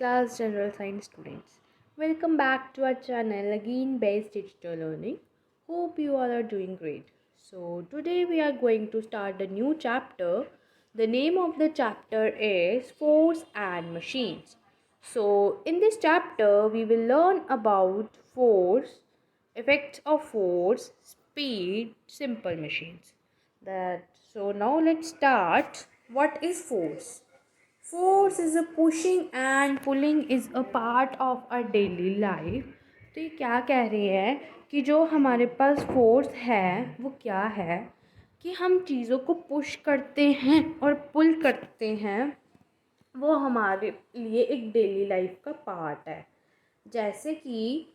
Class General Science students. Welcome back to our channel again based digital learning. Hope you all are doing great. So today we are going to start a new chapter. The name of the chapter is Force and Machines. So in this chapter we will learn about force, effects of force, speed, simple machines. Now let's start. What is force? Force is a pushing and pulling is a part of our daily life. तो ये क्या कह रही है कि जो हमारे पास फोर्स है वो क्या है कि हम चीज़ों को पुश करते हैं और पुल करते हैं। वो हमारे लिए एक डेली लाइफ का पार्ट है। जैसे कि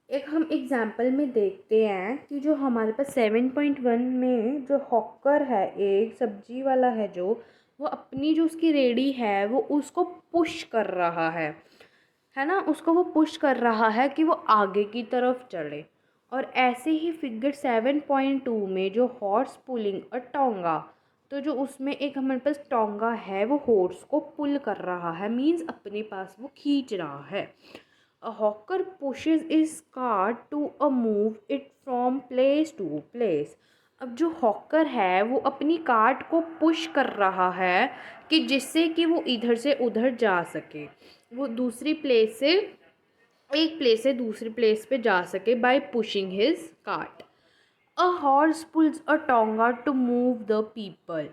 एक हम एग्जाम्पल में देखते हैं कि जो हमारे पास 7.1 में जो हॉकर है, एक सब्जी वाला है, जो वो अपनी जो उसकी रेडी है वो उसको पुश कर रहा है ना, उसको वो पुश कर रहा है कि वो आगे की तरफ चढ़े। और ऐसे ही फिगर 7.2 में जो हॉर्स पुलिंग और टोंगा, तो जो उसमें एक हमारे पास टोंगा है वो हॉर्स को पुल कर रहा है, मीन्स अपने पास वो खींच रहा है। A hawker pushes his cart to a move it from place to place. अब जो हॉकर है वो अपनी कार्ट को पुश कर रहा है कि जिससे कि वो इधर से उधर जा सके, वो दूसरी प्लेस से एक प्लेस से दूसरी प्लेस पे जा सके by pushing his cart. A horse pulls a tonga to move the people.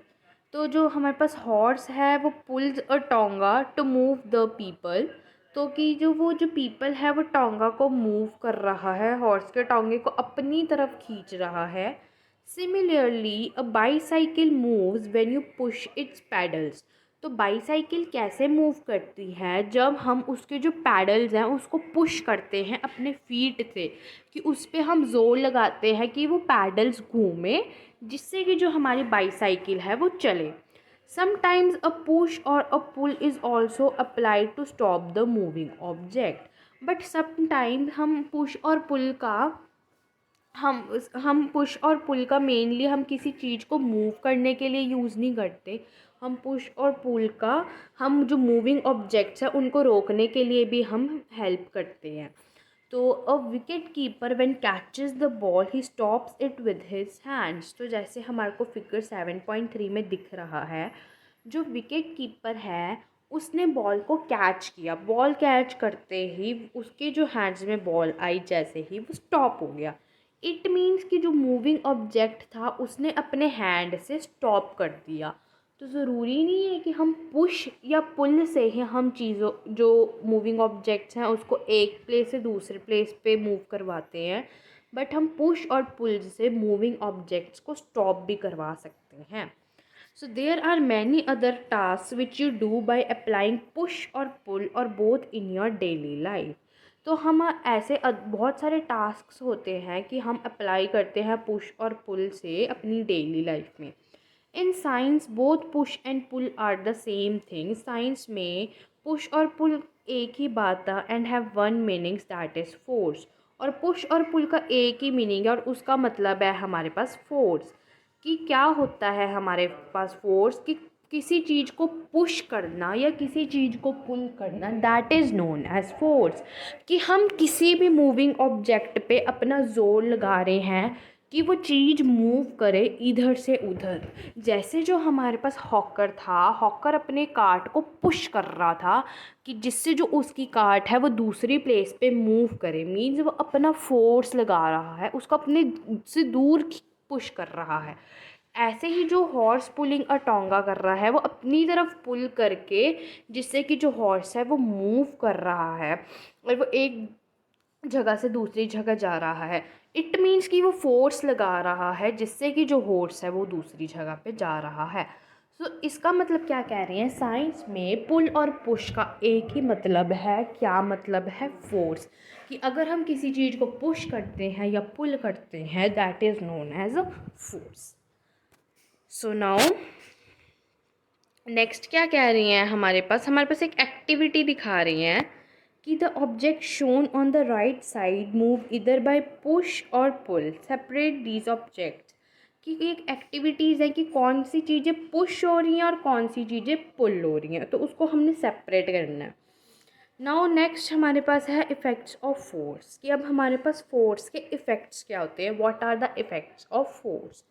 तो जो हमारे पास हॉर्स है वो pulls a tonga to move the people, तो कि जो पीपल है वो टोंगा को मूव कर रहा है, हॉर्स के टोंगे को अपनी तरफ खींच रहा है। Similarly a bicycle moves when you push it's paddles. तो बाईसाइकिल कैसे मूव करती है? जब हम उसके जो पैडल्स हैं उसको पुश करते हैं अपने फीट से, कि उस पर हम ज़ोर लगाते हैं कि वो पैडल्स घूमे, जिससे कि जो हमारी बाईसाइकिल है वो चले। समटाइम्स अ पुश और a pull is also applied to stop the moving object. But sometimes हम पुश और पुल का मेनली हम किसी चीज़ को मूव करने के लिए यूज़ नहीं करते। हम पुश और पुल का हम जो मूविंग ऑब्जेक्ट्स हैं उनको रोकने के लिए भी हम हेल्प करते हैं। तो a wicket keeper when catches the ball he stops it with his hands. तो जैसे हमारे को फिगर 7.3 में दिख रहा है, जो विकेट कीपर है उसने बॉल को कैच किया, बॉल कैच करते ही उसके जो हैंड्स में बॉल आई, जैसे ही वो स्टॉप हो गया। इट मीन्स कि जो मूविंग ऑब्जेक्ट था उसने अपने हैंड से स्टॉप कर दिया। तो ज़रूरी नहीं है कि हम पुश या पुल से ही हम चीज़ों जो मूविंग ऑब्जेक्ट्स हैं उसको एक प्लेस से दूसरे प्लेस पे मूव करवाते हैं, बट हम पुश और पुल से मूविंग ऑब्जेक्ट्स को स्टॉप भी करवा सकते हैं। So there are many other task which you do by applying push और पुल और both in your daily life. तो हम ऐसे बहुत सारे टास्क्स होते हैं कि हम अप्लाई करते हैं पुश और पुल से अपनी डेली लाइफ में। In science both push and pull are the same thing. Science में पुश और पुल एक ही बात है and have one meanings that is force. और पुश और पुल का एक ही मीनिंग है और उसका मतलब है हमारे पास फोर्स। कि क्या होता है हमारे पास फोर्स, कि किसी चीज़ को पुश करना या किसी चीज़ को पुल करना, that is known as force. कि हम किसी भी मूविंग ऑब्जेक्ट पे अपना जोर लगा रहे हैं कि वो चीज़ मूव करे इधर से उधर। जैसे जो हमारे पास हॉकर था, हॉकर अपने कार्ट को पुश कर रहा था कि जिससे जो उसकी कार्ट है वो दूसरी प्लेस पे मूव करे, मीन्स वो अपना फोर्स लगा रहा है, उसको अपने से दूर पुश कर रहा है। ऐसे ही जो हॉर्स पुलिंग अ टोंगा कर रहा है वो अपनी तरफ पुल करके, जिससे कि जो हॉर्स है वो मूव कर रहा है और वो एक जगह से दूसरी जगह जा रहा है। इट मीन्स कि वो फोर्स लगा रहा है जिससे कि जो हॉर्स है वो दूसरी जगह पे जा रहा है। सो इसका मतलब क्या कह रही हैं, साइंस में पुल और पुश का एक ही मतलब है। क्या मतलब है? फोर्स। कि अगर हम किसी चीज़ को पुश करते हैं या पुल करते हैं, that is known as a force. So now next क्या कह रही हैं, हमारे पास एक एक्टिविटी दिखा रही हैं कि the object shown on the right side move इधर बाय पुश और पुल, सेपरेट दीज ऑब्जेक्ट्स। कि एक एक्टिविटीज़ है कि कौन सी चीज़ें पुश हो रही हैं और कौन सी चीज़ें पुल हो रही हैं, तो उसको हमने सेपरेट करना है। नाउ नेक्स्ट हमारे पास है इफ़ेक्ट्स ऑफ फोर्स, कि अब हमारे पास फोर्स के इफ़ेक्ट्स क्या होते हैं, what are the effects of force.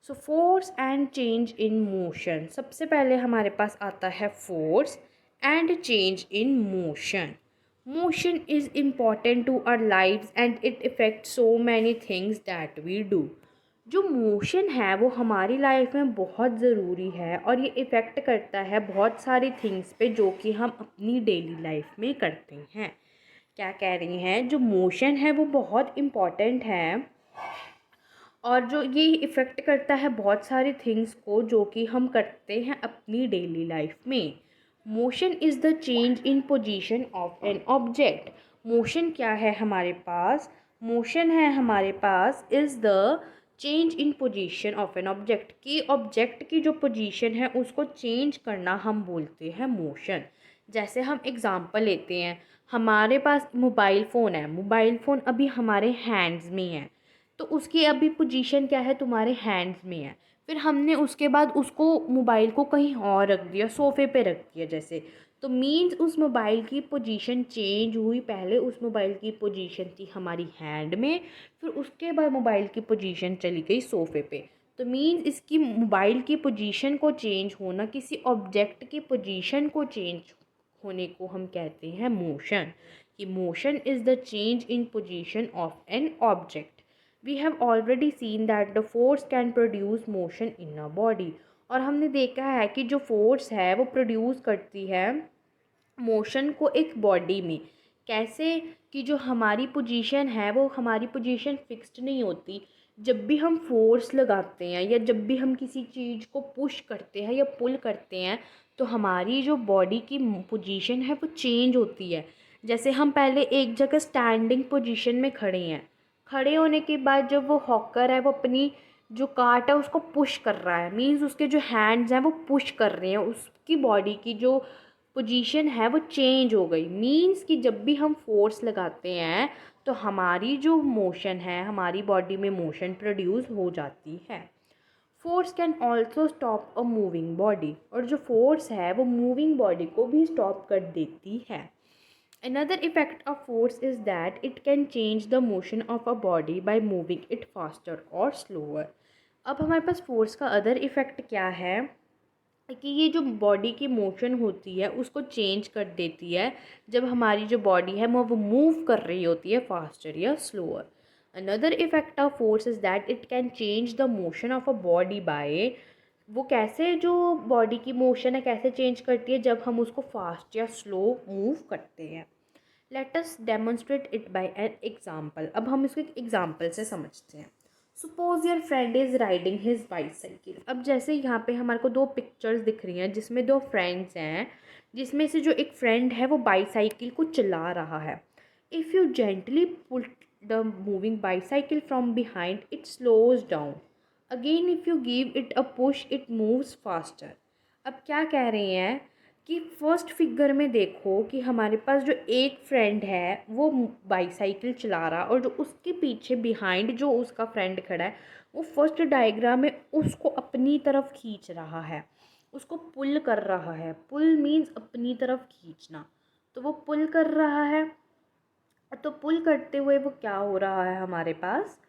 So force and change in motion, सबसे पहले हमारे पास आता है force and change in motion. Motion is important to our lives and it affects so many things that we do. जो motion है वो हमारी लाइफ में बहुत ज़रूरी है और ये इफ़ेक्ट करता है बहुत सारी थिंग्स पे जो कि हम अपनी डेली लाइफ में करते हैं। क्या कह रही हैं, जो मोशन है वो बहुत इम्पॉर्टेंट है और जो ये इफ़ेक्ट करता है बहुत सारी थिंग्स को जो कि हम करते हैं अपनी डेली लाइफ में। Motion is the change in position of an object. Motion क्या है हमारे पास, मोशन है हमारे पास is the change in position of an object, कि ऑब्जेक्ट की जो पोजीशन है उसको चेंज करना हम बोलते हैं मोशन। जैसे हम एग्ज़ाम्पल लेते हैं, हमारे पास मोबाइल फ़ोन है, मोबाइल फ़ोन अभी हमारे हैंड्स में है, तो उसकी अभी पोजीशन क्या है, तुम्हारे हैंड्स में है। फिर हमने उसके बाद उसको मोबाइल को कहीं और रख दिया, सोफ़े पे रख दिया जैसे, तो मीन्स उस मोबाइल की पोजीशन चेंज हुई। पहले उस मोबाइल की पोजीशन थी हमारी हैंड में, फिर उसके बाद मोबाइल की पोजीशन चली गई सोफ़े पे। तो मीन्स इसकी मोबाइल की पोजीशन को चेंज होना, किसी ऑब्जेक्ट की पोजीशन को चेंज होने को हम कहते हैं मोशन, कि motion is the change in position of an object. We have already seen that the force can produce motion in a body. और हमने देखा है कि जो फोर्स है वो प्रोड्यूस करती है मोशन को एक बॉडी में। कैसे, कि जो हमारी पोजीशन है वो हमारी पोजीशन फिक्स्ड नहीं होती। जब भी हम फोर्स लगाते हैं या जब भी हम किसी चीज़ को पुश करते हैं या पुल करते हैं तो हमारी जो बॉडी की पोजीशन है वो चेंज होती है। जैसे हम पहले एक जगह स्टैंडिंग पोजीशन में खड़े हैं, खड़े होने के बाद जब वो हॉकर है वो अपनी जो कार्ट है उसको पुश कर रहा है, मीन्स उसके जो हैंड्स हैं वो पुश कर रहे हैं, उसकी बॉडी की जो पोजीशन है वो चेंज हो गई। मीन्स कि जब भी हम फोर्स लगाते हैं तो हमारी जो मोशन है, हमारी बॉडी में मोशन प्रोड्यूस हो जाती है। Force can also stop a moving body, और जो फोर्स है वो मूविंग बॉडी को भी स्टॉप कर देती है। Another effect of force is that it can change the motion of a body by moving it faster or slower. अब हमारे पास फोर्स का अदर इफ़ेक्ट क्या है कि ये जो बॉडी की मोशन होती है उसको चेंज कर देती है जब हमारी जो बॉडी है वो मूव कर रही होती है फास्टर या slower. Another effect of force is that it can change the motion of a body by, वो कैसे जो बॉडी की मोशन है कैसे चेंज करती है जब हम उसको फास्ट या स्लो मूव करते हैं। Let us demonstrate it by an example. अब हम इसको एक एग्जाम्पल से समझते हैं। Suppose your friend is riding his bicycle. अब जैसे यहाँ पे हमारे को दो पिक्चर्स दिख रही हैं जिसमें दो फ्रेंड्स हैं, जिसमें से जो एक फ्रेंड है वो बाईसाइकिल को चला रहा है। If you gently pull the moving bicycle from behind it slows down. Again if you give it a push it moves faster. अब क्या कह रहे हैं कि फर्स्ट फिगर में देखो कि हमारे पास जो एक फ्रेंड है वो बाईसाइकिल चला रहा और जो उसके पीछे बिहाइंड जो उसका फ्रेंड खड़ा है वो फर्स्ट डायग्राम में उसको अपनी तरफ खींच रहा है, उसको पुल कर रहा है। पुल मीन्स अपनी तरफ खींचना, तो वो पुल कर रहा है। तो पुल करते हुए वो क्या हो रहा है हमारे पास,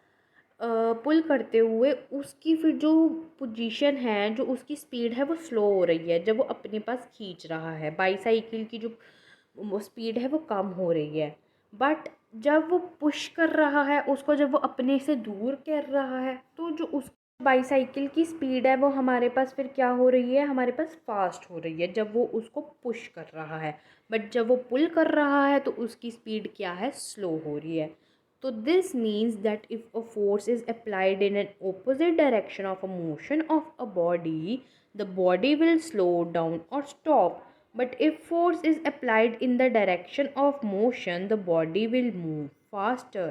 पुल करते हुए उसकी फिर जो पोजीशन है, जो उसकी स्पीड है वो स्लो हो रही है। जब वो अपने पास खींच रहा है बाईसाइकिल की जो वो स्पीड है वो कम हो रही है। बट जब वो पुश कर रहा है उसको, जब वो अपने से दूर कर रहा है तो जो उस बाईसाइकिल की स्पीड है वो हमारे पास फिर क्या हो रही है, हमारे पास फास्ट हो रही है जब वो उसको पुश कर रहा है। बट जब वो पुल कर रहा है तो उसकी स्पीड क्या है, स्लो हो रही है। So this means that if a force is applied in an opposite direction of a motion of a body, the body will slow down or stop. But if force is applied in the direction of motion, the body will move faster.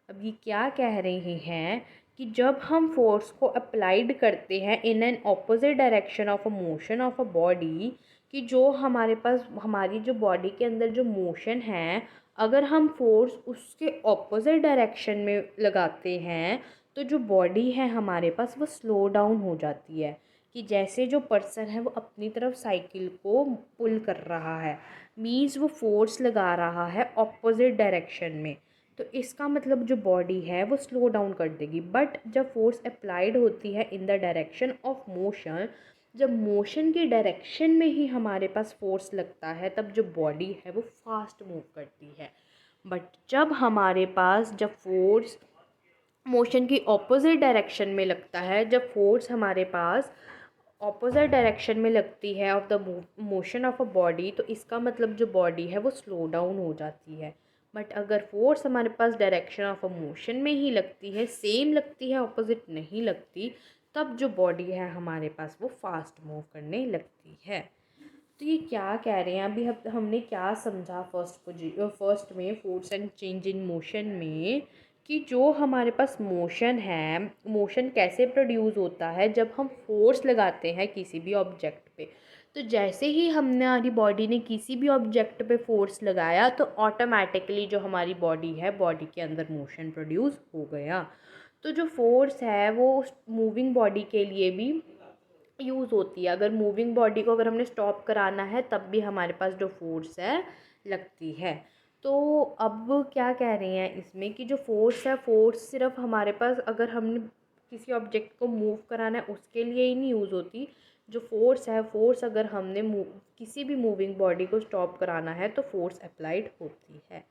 अब ये क्या कह रहे हैं कि जब हम force को अप्लाइड करते हैं in an opposite direction of a motion of a body, कि जो हमारे पास हमारी जो बॉडी के अंदर जो मोशन है अगर हम फोर्स उसके ऑपोजिट डायरेक्शन में लगाते हैं तो जो बॉडी है हमारे पास वो स्लो डाउन हो जाती है। कि जैसे जो पर्सन है वो अपनी तरफ साइकिल को पुल कर रहा है, मीन्स वो फोर्स लगा रहा है ऑपोजिट डायरेक्शन में, तो इसका मतलब जो बॉडी है वो स्लो डाउन कर देगी। बट जब फोर्स अप्लाइड होती है in the direction of motion, जब मोशन की डायरेक्शन में ही हमारे पास फोर्स लगता है, तब जो बॉडी है वो फास्ट मूव करती है। बट जब फोर्स मोशन की ऑपोजिट डायरेक्शन में लगता है, जब फोर्स हमारे पास ऑपोजिट डायरेक्शन में लगती है of the motion of a body, तो इसका मतलब जो बॉडी है वो स्लो डाउन हो जाती है। बट अगर फोर्स हमारे पास डायरेक्शन ऑफ अ मोशन में ही लगती है, सेम लगती है, ऑपोजिट नहीं लगती, तब जो बॉडी है हमारे पास वो फास्ट मूव करने लगती है। तो ये क्या कह रहे हैं, अभी हमने क्या समझा फर्स्ट में force and change in motion में, कि जो हमारे पास मोशन है, मोशन कैसे प्रोड्यूस होता है जब हम फोर्स लगाते हैं किसी भी ऑब्जेक्ट पे। तो जैसे ही हमारी बॉडी ने किसी भी ऑब्जेक्ट पे फोर्स लगाया, तो ऑटोमेटिकली जो हमारी बॉडी है, बॉडी के अंदर मोशन प्रोड्यूस हो गया। तो जो फोर्स है वो मूविंग बॉडी के लिए भी यूज़ होती है। अगर मूविंग बॉडी को अगर हमने स्टॉप कराना है, तब भी हमारे पास जो फोर्स है लगती है। तो अब क्या कह रहे हैं इसमें, कि जो फोर्स है, फोर्स सिर्फ हमारे पास अगर हमने किसी ऑब्जेक्ट को मूव कराना है उसके लिए ही नहीं यूज़ होती। जो फोर्स है, फोर्स अगर हमने किसी भी मूविंग बॉडी को स्टॉप कराना है, तो फोर्स अप्लाइड होती है।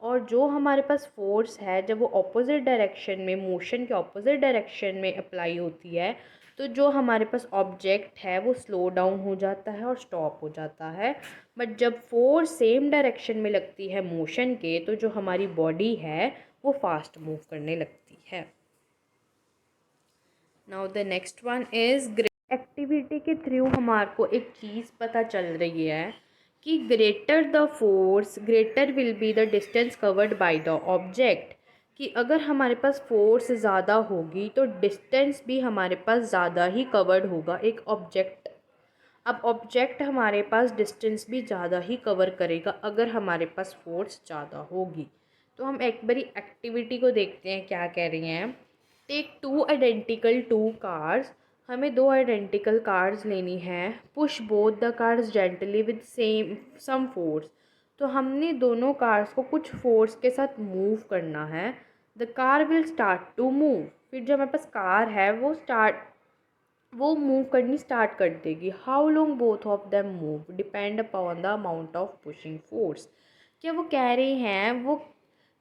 और जो हमारे पास फोर्स है, जब वो ऑपोजिट डायरेक्शन में, मोशन के ऑपोजिट डायरेक्शन में अप्लाई होती है, तो जो हमारे पास ऑब्जेक्ट है वो स्लो डाउन हो जाता है और स्टॉप हो जाता है। बट जब फोर्स सेम डायरेक्शन में लगती है मोशन के, तो जो हमारी बॉडी है वो फास्ट मूव करने लगती है। Now the next one is activity के थ्रू हमारे को एक चीज़ पता चल रही है कि greater the force greater will be the distance covered by the object, कि अगर हमारे पास फोर्स ज़्यादा होगी तो डिस्टेंस भी हमारे पास ज़्यादा ही कवर्ड होगा एक ऑब्जेक्ट। अब ऑब्जेक्ट हमारे पास डिस्टेंस भी ज़्यादा ही कवर करेगा अगर हमारे पास फोर्स ज़्यादा होगी। तो हम एक बारी एक्टिविटी को देखते हैं क्या कह रही हैं। टेक टू कार्स, हमें दो आइडेंटिकल कार्स लेनी है। Push both the cars gently with some force, तो हमने दोनों कार्स को कुछ फोर्स के साथ मूव करना है। The car will start to move, फिर जो हमारे पास कार है वो मूव करनी स्टार्ट कर देगी। How long both of them move depend upon the amount of pushing force, क्या वो कह रहे हैं वो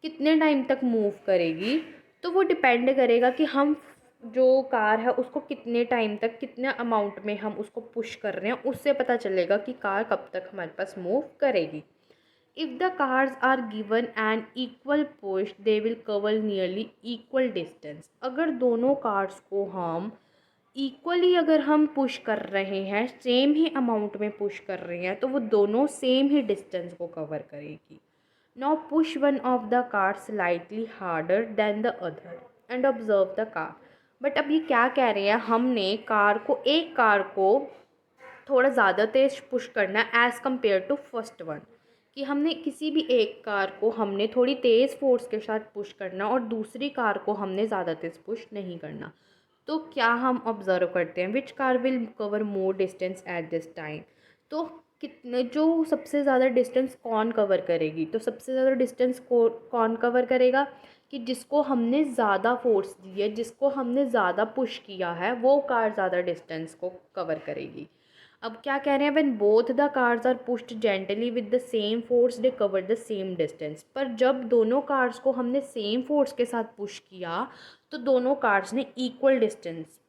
कितने टाइम तक मूव करेगी, तो वो डिपेंड करेगा कि हम जो कार है उसको कितने टाइम तक, कितने अमाउंट में हम उसको पुश कर रहे हैं, उससे पता चलेगा कि कार कब तक हमारे पास मूव करेगी। If the cars are given an equal push they will cover nearly equal distance, अगर दोनों कार्स को हम इक्वली अगर हम पुश कर रहे हैं, सेम ही अमाउंट में पुश कर रहे हैं, तो वो दोनों सेम ही डिस्टेंस को कवर करेगी। Now push one of the car slightly harder than the other and observe the car. But अब ये क्या कह रहे हैं, हमने एक कार को थोड़ा ज़्यादा तेज़ पुश करना as compare to first one, कि हमने किसी भी एक कार को हमने थोड़ी तेज़ फोर्स के साथ पुश करना और दूसरी कार को हमने ज़्यादा तेज़ पुश नहीं करना। तो क्या हम ऑब्ज़र्व करते हैं, which car will cover more distance at this time, तो कितने जो सबसे ज़्यादा डिस्टेंस कौन कवर करेगी, तो सबसे ज़्यादा डिस्टेंस कौन कवर करेगा, कि जिसको हमने ज़्यादा फोर्स दी है, जिसको हमने ज़्यादा पुश किया है, वो कार ज़्यादा डिस्टेंस को कवर करेगी। अब क्या कह रहे हैं, when both the cars are pushed gently with the same force they cover the same distance, पर जब दोनों कार्स को हमने सेम फोर्स के साथ पुश किया, तो दोनों कार्स ने इक्वल डिस्टेंस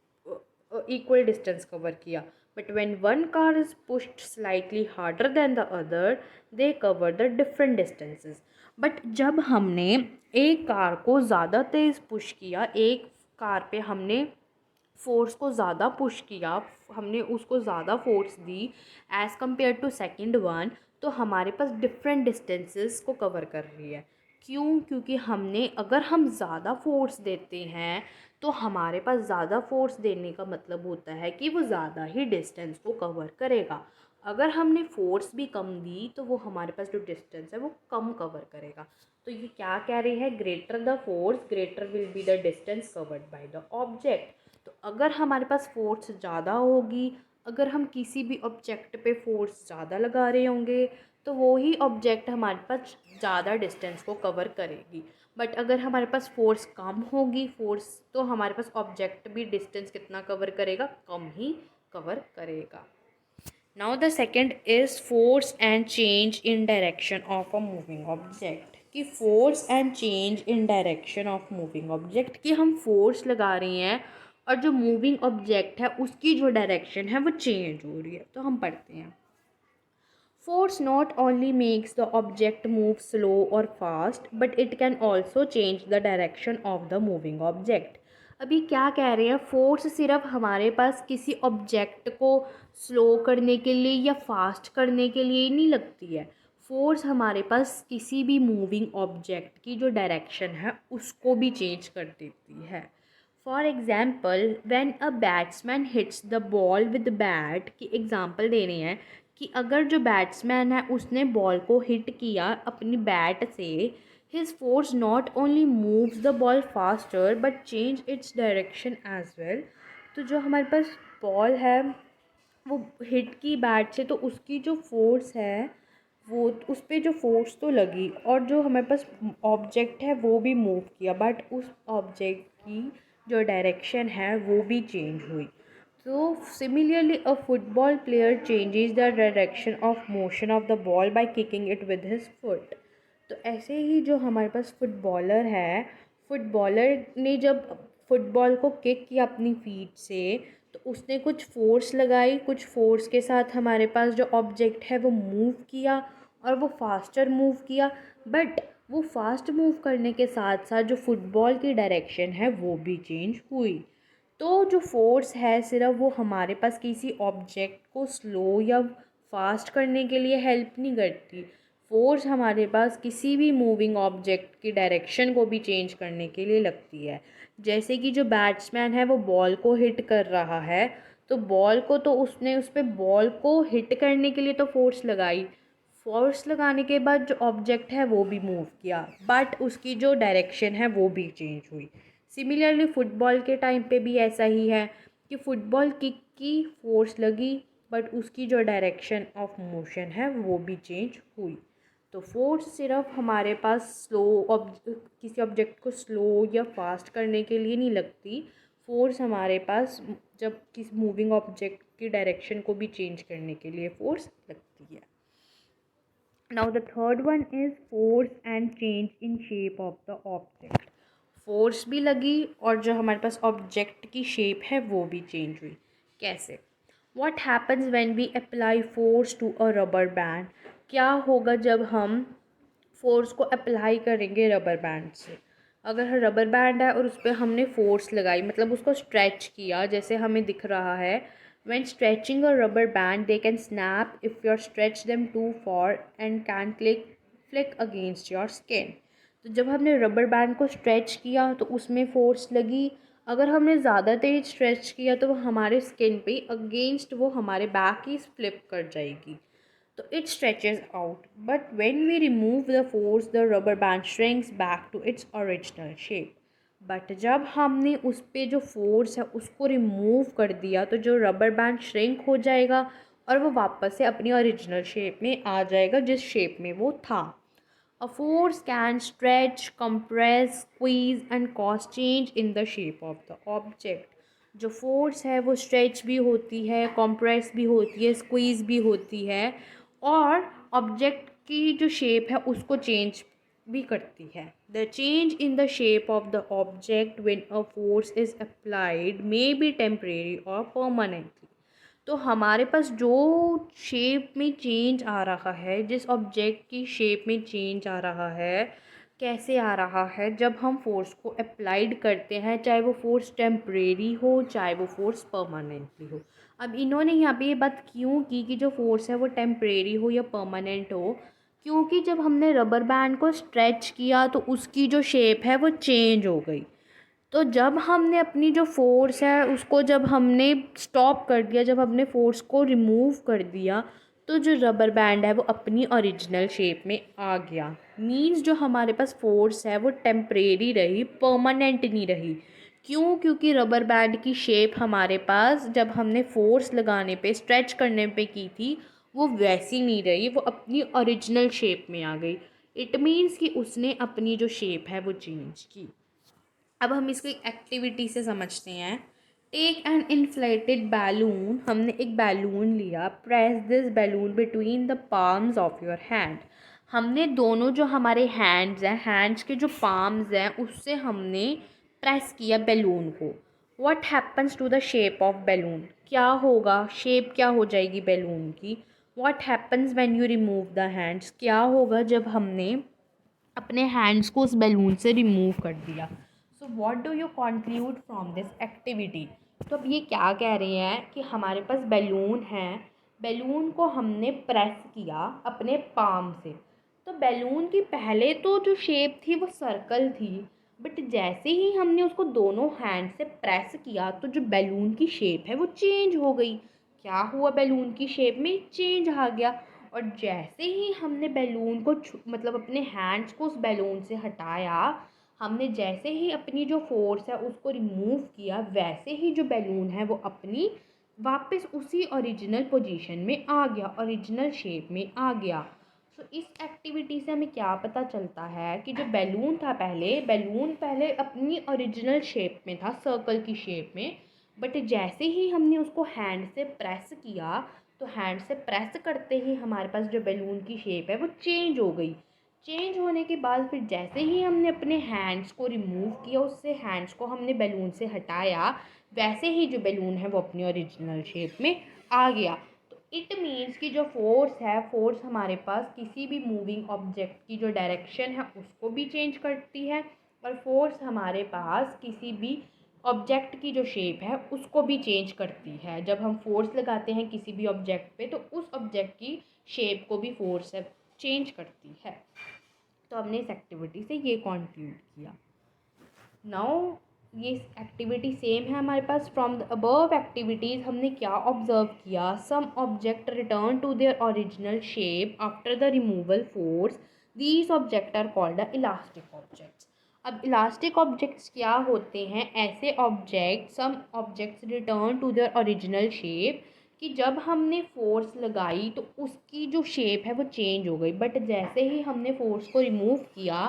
कवर किया। But when one car is pushed slightly harder than the other they cover the different distances. But जब हमने एक कार को ज़्यादा तेज़ पुश किया, एक कार पे हमने फोर्स को ज़्यादा पुश किया, हमने उसको ज़्यादा फोर्स दी as compare to second one, तो हमारे पास डिफरेंट डिस्टेंसेस को कवर कर रही है। क्यों, क्योंकि अगर हम ज़्यादा फोर्स देते हैं, तो हमारे पास ज़्यादा फोर्स देने का मतलब होता है कि वो ज़्यादा ही डिस्टेंस को कवर करेगा। अगर हमने फोर्स भी कम दी, तो वो हमारे पास जो डिस्टेंस है वो कम कवर करेगा। तो ये क्या कह रही है, greater the force greater will be the distance covered by the object. तो अगर हमारे पास फोर्स ज़्यादा होगी, अगर हम किसी भी ऑब्जेक्ट पे फोर्स ज़्यादा लगा रहे होंगे, तो वो ही ऑब्जेक्ट हमारे पास ज़्यादा डिस्टेंस को कवर करेगी। बट अगर हमारे पास फोर्स कम होगी तो हमारे पास ऑब्जेक्ट भी डिस्टेंस कितना कवर करेगा, कम ही कवर करेगा। Now the second is force and change in direction of a moving object. कि force and change in direction of moving object, कि हम फोर्स लगा रहे हैं और जो मूविंग ऑब्जेक्ट है उसकी जो डायरेक्शन है वो चेंज हो रही है। तो हम पढ़ते हैं, force not only makes the object move slow or fast, but it can also change the direction of the moving object. अभी क्या कह रहे हैं, फोर्स सिर्फ हमारे पास किसी ऑब्जेक्ट को स्लो करने के लिए या फास्ट करने के लिए नहीं लगती है। फोर्स हमारे पास किसी भी मूविंग ऑब्जेक्ट की जो डायरेक्शन है उसको भी चेंज कर देती है। For example when a batsman hits the ball with bat, की एग्ज़ाम्पल दे रहे हैं कि अगर जो बैट्समैन है उसने बॉल को हिट किया अपनी बैट से, his force not only moves the ball faster but change its direction as well. तो जो हमारे पास बॉल है वो हिट की बैट से, तो उसकी जो फोर्स है वो उस पर जो फोर्स तो लगी और जो हमारे पास ऑब्जेक्ट है वो भी मूव किया, बट उस ऑब्जेक्ट की जो डायरेक्शन है वो भी चेंज हुई। तो similarly a football player changes the direction of motion of the ball by kicking it with his foot. तो ऐसे ही जो हमारे पास फुटबॉलर है, फुटबॉलर ने जब फुटबॉल को किक किया अपनी फीट से, तो उसने कुछ फोर्स लगाई, कुछ फोर्स के साथ हमारे पास जो ऑब्जेक्ट है वो मूव किया और वो फास्टर मूव किया। बट वो फास्ट मूव करने के साथ साथ जो फुटबॉल की डायरेक्शन है वो भी चेंज हुई। तो जो फोर्स है सिर्फ वो हमारे पास किसी ऑब्जेक्ट को स्लो या फास्ट करने के लिए हेल्प नहीं करती। फोर्स हमारे पास किसी भी मूविंग ऑब्जेक्ट की डायरेक्शन को भी चेंज करने के लिए लगती है। जैसे कि जो बैट्समैन है वो बॉल को हिट कर रहा है, तो बॉल को तो उसने उस पर बॉल को हिट करने के लिए तो फोर्स लगाई, फोर्स लगाने के बाद जो ऑब्जेक्ट है वो भी मूव किया, बट उसकी जो डायरेक्शन है वो भी चेंज हुई। सिमिलरली फुटबॉल के टाइम पे भी ऐसा ही है कि फुटबॉल किक की फोर्स लगी बट उसकी जो डायरेक्शन ऑफ मोशन है वो भी चेंज हुई। तो फोर्स सिर्फ हमारे पास किसी ऑब्जेक्ट को स्लो या फास्ट करने के लिए नहीं लगती। फोर्स हमारे पास जब किसी मूविंग ऑब्जेक्ट की डायरेक्शन को भी चेंज करने के लिए फोर्स लगती है। Now the third one is force and change in shape of the object. Force भी लगी और जो हमारे पास ऑब्जेक्ट की शेप है वो भी चेंज हुई। कैसे? What happens when we apply force to a rubber band. क्या होगा जब हम फोर्स को अप्लाई करेंगे रबर बैंड से। अगर रबर बैंड है और उस पर हमने फोर्स लगाई, मतलब उसको स्ट्रेच किया, जैसे हमें दिख रहा है, when stretching a rubber band they can snap if you stretch them too far and can flick against your skin। तो जब हमने रबर बैंड को स्ट्रेच किया तो उसमें फोर्स लगी, अगर हमने ज़्यादा तेज स्ट्रेच किया तो वो हमारे स्किन पे अगेंस्ट वो हमारे बैक ही फ्लिप कर जाएगी। तो it stretches out, but when we remove the force the rubber band shrinks back to its original shape। But जब हमने उस पर जो फोर्स है उसको रिमूव कर दिया तो जो रबर बैंड श्रिंक हो जाएगा और वो वापस से अपनी ओरिजिनल शेप में आ जाएगा जिस शेप में वो था। अ force can stretch, compress, squeeze and cause change in the shape of the object। जो फोर्स है वो स्ट्रेच भी होती है, कॉम्प्रेस भी होती है, स्क्वीज़ भी होती है और ऑब्जेक्ट की जो शेप है उसको चेंज भी करती है। The change in the shape of the object when a force is applied may be temporary और परमानेंटली। तो हमारे पास जो शेप में चेंज आ रहा है, जिस ऑब्जेक्ट की शेप में चेंज आ रहा है, कैसे आ रहा है, जब हम फोर्स को अप्लाइड करते हैं, चाहे वो फोर्स टेम्परेरी हो चाहे वो फोर्स परमानेंटली हो। अब इन्होंने यहाँ पे ये बात क्यों की कि जो फोर्स है वो टेम्परेरी हो या परमानेंट हो, क्योंकि जब हमने रबर बैंड को स्ट्रेच किया तो उसकी जो शेप है वो चेंज हो गई। तो जब हमने अपनी जो फोर्स है उसको जब हमने स्टॉप कर दिया, जब हमने फोर्स को रिमूव कर दिया, तो जो रबर बैंड है वो अपनी ओरिजिनल शेप में आ गया। मींस जो हमारे पास फोर्स है वो टेम्परेरी रही, परमानेंट नहीं रही। क्यों? क्योंकि रबर बैंड की शेप हमारे पास जब हमने फोर्स लगाने पे, स्ट्रेच करने पे की थी, वो वैसी नहीं रही, वो अपनी ओरिजिनल शेप में आ गई। इट मीन्स कि उसने अपनी जो शेप है वो चेंज की। अब हम इसको एक एक्टिविटी से समझते हैं। टेक एन इन्फ्लेटेड बैलून, हमने एक बैलून लिया। Press this balloon between the palms of your hand, हमने दोनों जो हमारे हैंड्स हैं, हैंड्स के जो पाम्स हैं उससे हमने प्रेस किया बैलून को। What happens to the shape of balloon, क्या होगा, शेप क्या हो जाएगी बैलून की। What happens when you remove the hands, क्या होगा जब हमने अपने हैंड्स को उस बैलून से रिमूव कर दिया। So what do you conclude from this activity. तो अब ये क्या कह रहे हैं कि हमारे पास बैलून है, बैलून को हमने प्रेस किया अपने पाम से। तो बैलून की पहले तो जो शेप थी वो सर्कल थी, बट जैसे ही हमने उसको दोनों हैंड से प्रेस किया तो जो बैलून की शेप है वो चेंज हो गई। क्या हुआ, बैलून की शेप में चेंज आ गया। और जैसे ही हमने बैलून को मतलब अपने हैंड्स को उस बैलून से हटाया, हमने जैसे ही अपनी जो फोर्स है उसको रिमूव किया, वैसे ही जो बैलून है वो अपनी वापस उसी ओरिजिनल पोजीशन में आ गया, ओरिजिनल शेप में आ गया। सो इस एक्टिविटी से हमें क्या पता चलता है कि जो बैलून था पहले, बैलून पहले अपनी ओरिजिनल शेप में था, सर्कल की शेप में, बट जैसे ही हमने उसको हैंड से प्रेस किया तो हैंड से प्रेस करते ही हमारे पास जो बैलून की शेप है वो चेंज हो गई। चेंज होने के बाद फिर जैसे ही हमने अपने हैंड्स को रिमूव किया, उससे हैंड्स को हमने बैलून से हटाया, वैसे ही जो बैलून है वो अपनी ओरिजिनल शेप में आ गया। तो इट मीन्स कि जो फोर्स है, फोर्स हमारे पास किसी भी मूविंग ऑब्जेक्ट की जो डायरेक्शन है उसको भी चेंज करती है, और फोर्स हमारे पास किसी भी ऑब्जेक्ट की जो शेप है उसको भी चेंज करती है। जब हम फोर्स लगाते हैं किसी भी ऑब्जेक्ट पे तो उस ऑब्जेक्ट की शेप को भी फोर्स है चेंज करती है। तो हमने इस एक्टिविटी से ये कंक्लूड किया। नाउ ये एक्टिविटी सेम है हमारे पास। फ्रॉम द अबव एक्टिविटीज़ हमने क्या ऑब्जर्व किया, some object return to their original shape after the removal force, these object are called the elastic objects. अब इलास्टिक ऑब्जेक्ट्स क्या होते हैं, ऐसे object, some objects return to their original shape, कि जब हमने फोर्स लगाई तो उसकी जो शेप है वो चेंज हो गई, बट जैसे ही हमने फोर्स को रिमूव किया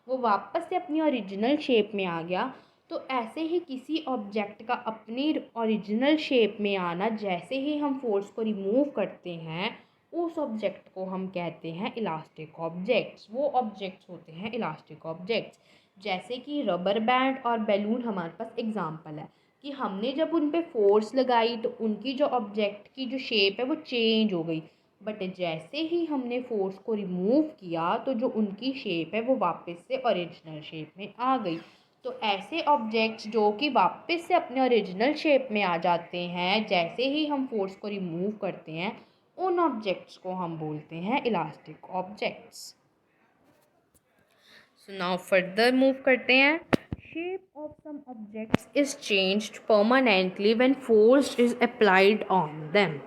वो वापस से अपनी ओरिजिनल शेप में आ गया। तो ऐसे ही किसी ऑब्जेक्ट का अपनी ओरिजिनल शेप में आना, जैसे ही हम फोर्स को रिमूव करते हैं उस ऑब्जेक्ट को हम कहते हैं इलास्टिक ऑब्जेक्ट्स। वो ऑब्जेक्ट्स होते हैं इलास्टिक ऑब्जेक्ट्स। जैसे कि रबर बैंड और बैलून हमारे पास एग्जांपल है कि हमने जब उन पे फोर्स लगाई तो उनकी जो ऑब्जेक्ट की जो शेप है वो चेंज हो गई, बट जैसे ही हमने फोर्स को रिमूव किया तो जो उनकी शेप है वो वापस से ओरिजिनल शेप में आ गई। तो ऐसे ऑब्जेक्ट्स जो कि वापस से अपने ओरिजिनल शेप में आ जाते हैं जैसे ही हम फोर्स को रिमूव करते हैं, उन ऑब्जेक्ट्स को हम बोलते हैं elastic objects. So now further move करते हैं। Shape of some objects is changed permanently when force is applied on them.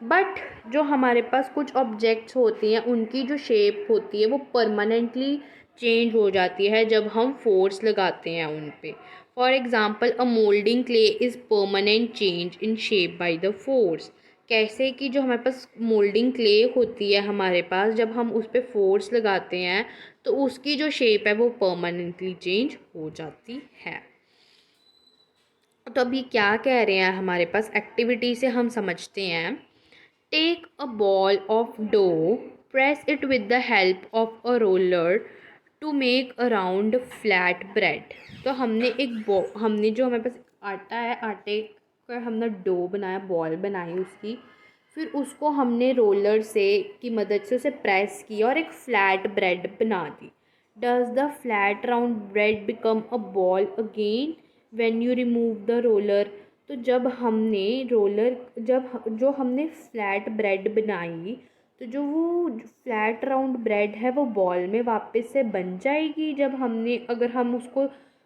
But जो हमारे पास कुछ ऑब्जेक्ट्स होती हैं उनकी जो शेप होती है वो परमानेंटली चेंज हो जाती है जब हम फोर्स लगाते हैं उन पे। For example a moulding clay is permanent change in shape by the force. कैसे कि जो हमारे पास मोल्डिंग क्ले होती है हमारे पास, जब हम उस पर फोर्स लगाते हैं तो उसकी जो शेप है वो परमानेंटली चेंज हो जाती है। तो अभी क्या कह रहे हैं हमारे पास, एक्टिविटी से हम समझते हैं। Take a ball of dough, press it with the help of a roller to make a round flat bread. तो हमने हमने जो हमारे पास आटा है, आटे का हमने डो बनाया, बॉल बनाई उसकी, फिर उसको हमने रोलर से की मदद से उसे प्रेस किया और एक फ्लैट ब्रेड बना दी। Does the flat round bread become a ball again when you remove the roller. तो जब हमने जो हमने फ्लैट ब्रेड बनाई तो जो वो फ्लैट राउंड ब्रेड है वो बॉल में वापस से बन जाएगी जब अगर हम उसको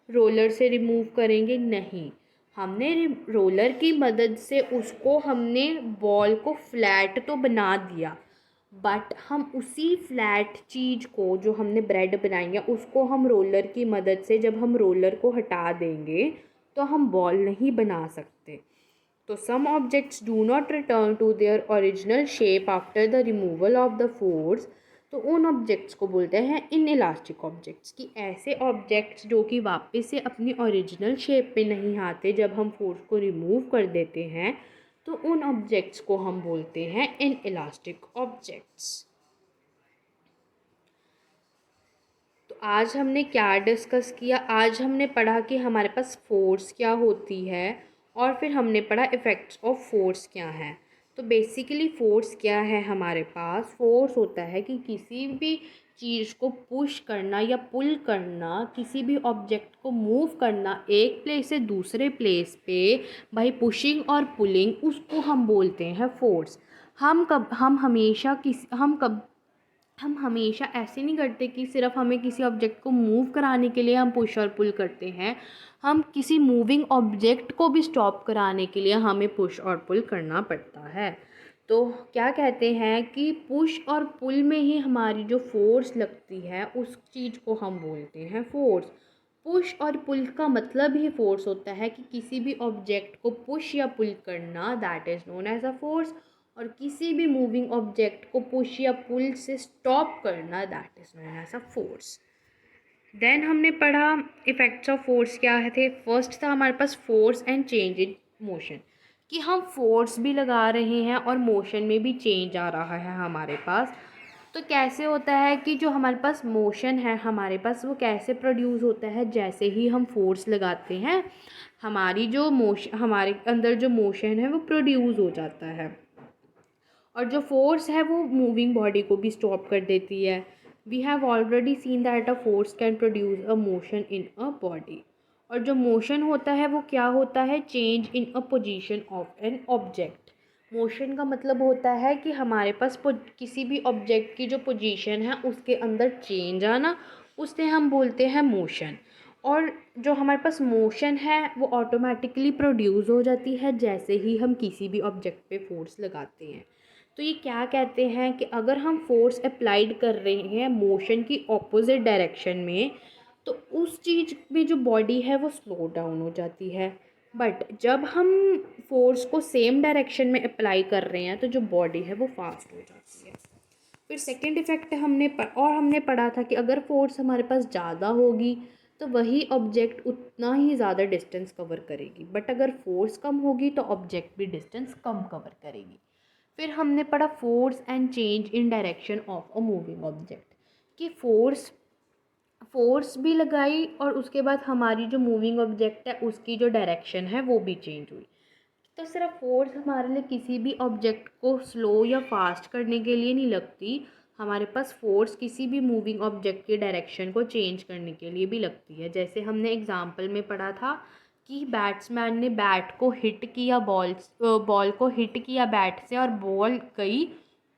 रोलर से रिमूव करेंगे? नहीं, हमने रोलर की मदद से उसको हमने बॉल को फ्लैट तो बना दिया, बट हम उसी फ्लैट चीज़ को जो हमने ब्रेड बनाई है उसको हम रोलर की मदद से, जब हम रोलर को हटा देंगे तो हम बॉल नहीं बना सकते। तो some objects do not return to their original shape after the removal of the force. तो उन ऑब्जेक्ट्स को बोलते हैं इन इलास्टिक ऑब्जेक्ट्स, कि ऐसे ऑब्जेक्ट्स जो कि वापस से अपनी ओरिजिनल शेप पे नहीं आते जब हम फोर्स को रिमूव कर देते हैं, तो उन ऑब्जेक्ट्स को हम बोलते हैं इन इलास्टिक ऑब्जेक्ट्स। तो आज हमने क्या डिस्कस किया? आज हमने पढ़ा कि हमारे पास फोर्स क्या होती है, और फिर हमने पढ़ा इफ़ेक्ट्स ऑफ फोर्स क्या हैं। तो बेसिकली फ़ोर्स क्या है हमारे पास? फोर्स होता है कि किसी भी चीज़ को पुश करना या पुल करना, किसी भी ऑब्जेक्ट को मूव करना एक प्लेस से दूसरे प्लेस पे बाय पुशिंग और पुलिंग, उसको हम बोलते हैं फोर्स। हम हमेशा ऐसे नहीं करते कि सिर्फ हमें किसी ऑब्जेक्ट को मूव कराने के लिए हम पुश और पुल करते हैं। हम किसी मूविंग ऑब्जेक्ट को भी स्टॉप कराने के लिए हमें पुश और पुल करना पड़ता है। तो क्या कहते हैं कि पुश और पुल में ही हमारी जो फोर्स लगती है उस चीज़ को हम बोलते हैं फोर्स। पुश और पुल का मतलब ही फोर्स होता है कि किसी भी ऑब्जेक्ट को पुश या पुल करना, that is known as a force. और किसी भी मूविंग ऑब्जेक्ट को पुश या पुल से स्टॉप करना, that is known as a force. Then हमने पढ़ा इफ़ेक्ट्स ऑफ फोर्स क्या थे। फर्स्ट था हमारे पास force and change in motion, कि हम फोर्स भी लगा रहे हैं और मोशन में भी चेंज आ रहा है हमारे पास। तो कैसे होता है कि जो हमारे पास मोशन है हमारे पास, वो कैसे प्रोड्यूस होता है? जैसे ही हम फोर्स लगाते हैं, हमारे अंदर जो मोशन है वो प्रोड्यूस हो जाता है, और जो फोर्स है वो मूविंग बॉडी को भी स्टॉप कर देती है। We have already seen that a force can produce a motion in a body. और जो मोशन होता है वो क्या होता है? Change in a position of an object. Motion का मतलब होता है कि हमारे पास किसी भी ऑब्जेक्ट की जो पोजीशन है उसके अंदर चेंज आना, उसे हम बोलते हैं मोशन। और जो हमारे पास मोशन है वो ऑटोमेटिकली प्रोड्यूस हो जाती है जैसे ही हम किसी भी ऑब्जेक्ट पे फोर्स लगाते हैं। तो ये क्या कहते हैं कि अगर हम फोर्स अप्लाइड कर रहे हैं मोशन की ऑपोजिट डायरेक्शन में, तो उस चीज़ में जो बॉडी है वो स्लो डाउन हो जाती है। बट जब हम फोर्स को सेम डायरेक्शन में अप्लाई कर रहे हैं तो जो बॉडी है वो फास्ट हो जाती है। फिर सेकंड इफ़ेक्ट हमने पढ़ा था कि अगर फोर्स हमारे पास ज़्यादा होगी तो वही ऑब्जेक्ट उतना ही ज़्यादा डिस्टेंस कवर करेगी, बट अगर फोर्स कम होगी तो ऑब्जेक्ट भी डिस्टेंस कम कवर करेगी। फिर हमने पढ़ा force and change in direction of a moving object, कि फोर्स भी लगाई और उसके बाद हमारी जो मूविंग ऑब्जेक्ट है उसकी जो डायरेक्शन है वो भी चेंज हुई। तो सिर्फ फोर्स हमारे लिए किसी भी ऑब्जेक्ट को स्लो या फास्ट करने के लिए नहीं लगती, हमारे पास फोर्स किसी भी मूविंग ऑब्जेक्ट की डायरेक्शन को चेंज करने के लिए भी लगती है। जैसे हमने एग्जांपल में पढ़ा था कि बैट्समैन ने बॉल को हिट किया बैट से, और बॉल गई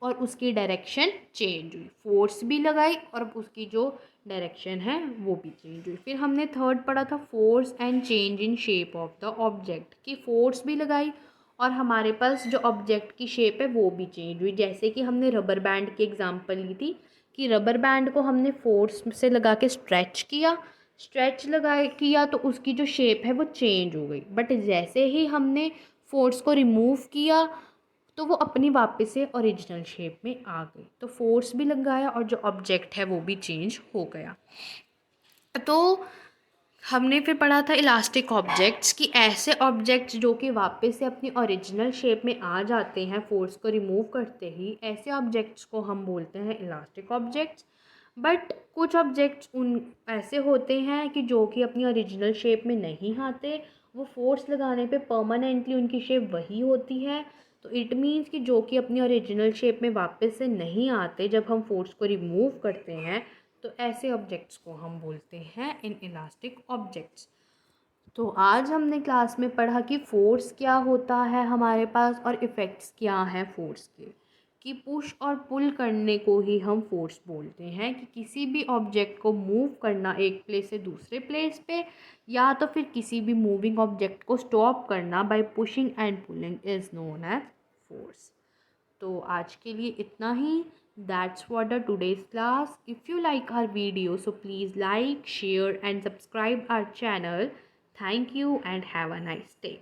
और उसकी डायरेक्शन चेंज हुई, फोर्स भी लगाई और उसकी जो डायरेक्शन है वो भी चेंज हुई। फिर हमने थर्ड पढ़ा था force and change in shape of the object, कि फोर्स भी लगाई और हमारे पास जो ऑब्जेक्ट की शेप है वो भी चेंज हुई। जैसे कि हमने रबर बैंड की एग्जांपल ली थी कि रबर बैंड को हमने फोर्स से लगा के स्ट्रेच किया तो उसकी जो शेप है वो चेंज हो गई, बट जैसे ही हमने फोर्स को रिमूव किया तो वो अपनी वापस से ओरिजिनल शेप में आ गई। तो फोर्स भी लगाया और जो ऑब्जेक्ट है वो भी चेंज हो गया। तो हमने फिर पढ़ा था इलास्टिक ऑब्जेक्ट्स, कि ऐसे ऑब्जेक्ट्स जो कि वापस से अपनी ओरिजिनल शेप में आ जाते हैं फोर्स को रिमूव करते ही, ऐसे ऑब्जेक्ट्स को हम बोलते हैं इलास्टिक ऑब्जेक्ट्स। बट कुछ ऑब्जेक्ट्स ऐसे होते हैं कि जो कि अपनी ओरिजिनल शेप में नहीं आते, वो फोर्स लगाने पे परमानेंटली उनकी शेप वही होती है। तो इट मीन्स कि जो कि अपनी ओरिजिनल शेप में वापस से नहीं आते जब हम फोर्स को रिमूव करते हैं, तो ऐसे ऑब्जेक्ट्स को हम बोलते हैं इन इलास्टिक ऑब्जेक्ट्स। तो आज हमने क्लास में पढ़ा कि फोर्स क्या होता है हमारे पास और इफ़ेक्ट्स क्या हैं फोर्स के, कि पुश और पुल करने को ही हम फोर्स बोलते हैं, कि किसी भी ऑब्जेक्ट को मूव करना एक प्लेस से दूसरे प्लेस पे, या तो फिर किसी भी मूविंग ऑब्जेक्ट को स्टॉप करना by pushing and pulling is known as force. तो आज के लिए इतना ही। That's for the today's class. If you like our video, so please like, share and subscribe our channel. Thank you and have a nice day.